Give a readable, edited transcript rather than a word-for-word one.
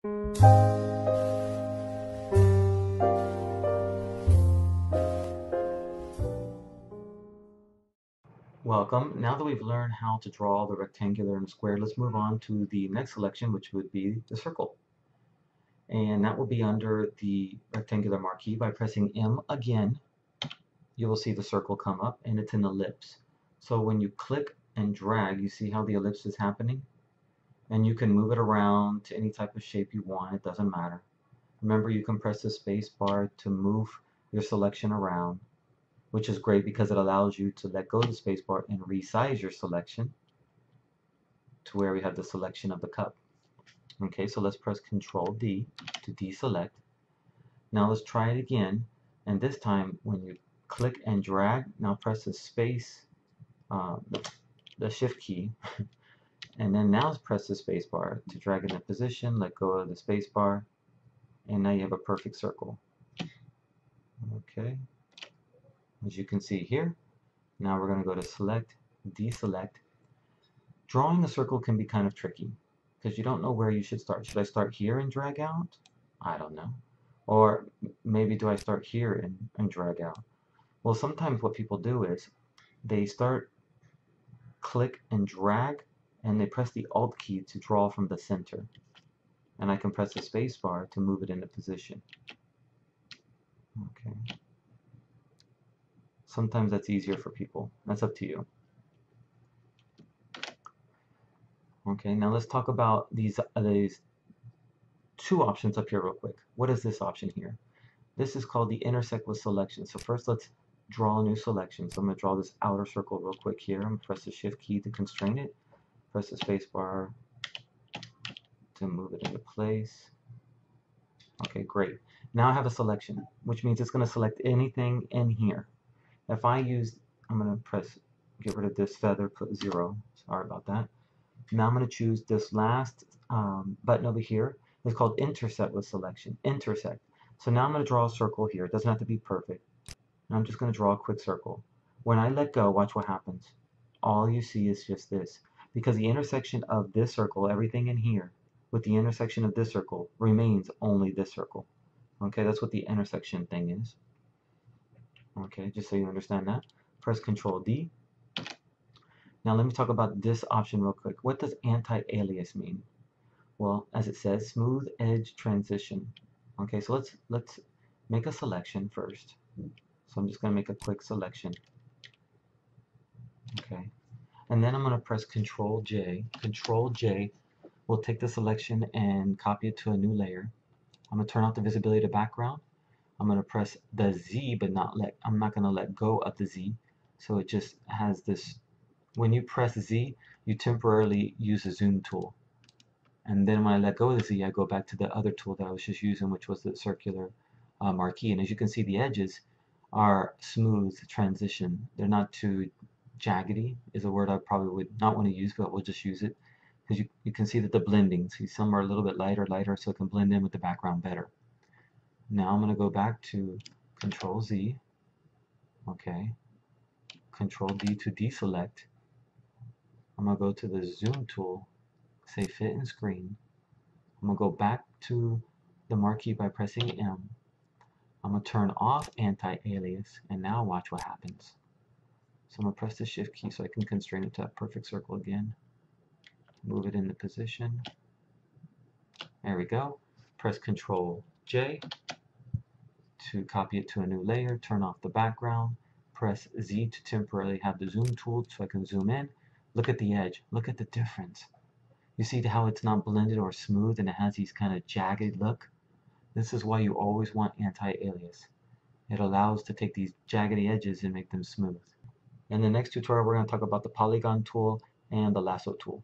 Welcome. Now that we've learned how to draw the rectangular and square, let's move on to the next selection, which would be the circle. And that will be under the rectangular marquee. By pressing M again, you will see the circle come up, and it's an ellipse. So when you click and drag, you see how the ellipse is happening? And you can move it around to any type of shape you want, it doesn't matter. Remember, you can press the space bar to move your selection around, which is great because it allows you to let go of the space bar and resize your selection to where we have the selection of the cup. Okay, so let's press Control D to deselect. Now let's try it again, and this time when you click and drag, now press the space, the shift key, and then now press the space bar to drag in a position, let go of the space bar, and now you have a perfect circle. Okay, as you can see here, now we're going to go to Select, Deselect. Drawing a circle can be kind of tricky because you don't know where you should start. Should I start here and drag out? I don't know. Or maybe do I start here and drag out? Well, sometimes what people do is they start click and drag, and they press the Alt key to draw from the center. And I can press the space bar to move it into position. Okay. Sometimes that's easier for people. That's up to you. Okay, now let's talk about these two options up here real quick. What is this option here? This is called the intersect with selection. So first let's draw a new selection. So I'm going to draw this outer circle real quick here. I'm going to press the shift key to constrain it. Press the space bar to move it into place. Okay, great. Now I have a selection, which means it's going to select anything in here. If I use, I'm going to get rid of this feather, put 0. Sorry about that. Now I'm going to choose this last button over here. It's called intersect with selection. Intersect. So now I'm going to draw a circle here. It doesn't have to be perfect. And I'm just going to draw a quick circle. When I let go, watch what happens. All you see is just this. Because the intersection of this circle, everything in here, with the intersection of this circle, remains only this circle. Okay, that's what the intersection thing is. Okay, just so you understand that. Press Control D. Now let me talk about this option real quick. What does anti-alias mean? Well, as it says, smooth edge transition. Okay, so let's make a selection first. So I'm just going to make a quick selection. Okay, and then I'm going to press Control J. Control J will take the selection and copy it to a new layer. I'm going to turn off the visibility of the background. I'm going to press the Z, but I'm not going to let go of the Z. So it just has this. When you press Z, you temporarily use the zoom tool. And then when I let go of the Z, I go back to the other tool that I was just using, which was the circular marquee. And as you can see, the edges are smooth transition. They're not too jaggedy, is a word I probably would not want to use, but we'll just use it. Because you can see that the blending, see some are a little bit lighter, so it can blend in with the background better. Now I'm going to go back to Control Z. Okay. Control D to deselect. I'm going to go to the zoom tool, say fit in screen. I'm going to go back to the marquee by pressing M. I'm going to turn off anti-alias, and now watch what happens. So I'm going to press the shift key so I can constrain it to a perfect circle again. Move it into position. There we go. Press Control J to copy it to a new layer. Turn off the background. Press Z to temporarily have the zoom tool so I can zoom in. Look at the edge. Look at the difference. You see how it's not blended or smooth and it has these kind of jagged look? This is why you always want anti-alias. It allows to take these jaggedy edges and make them smooth. In the next tutorial, we're going to talk about the polygon tool and the lasso tool.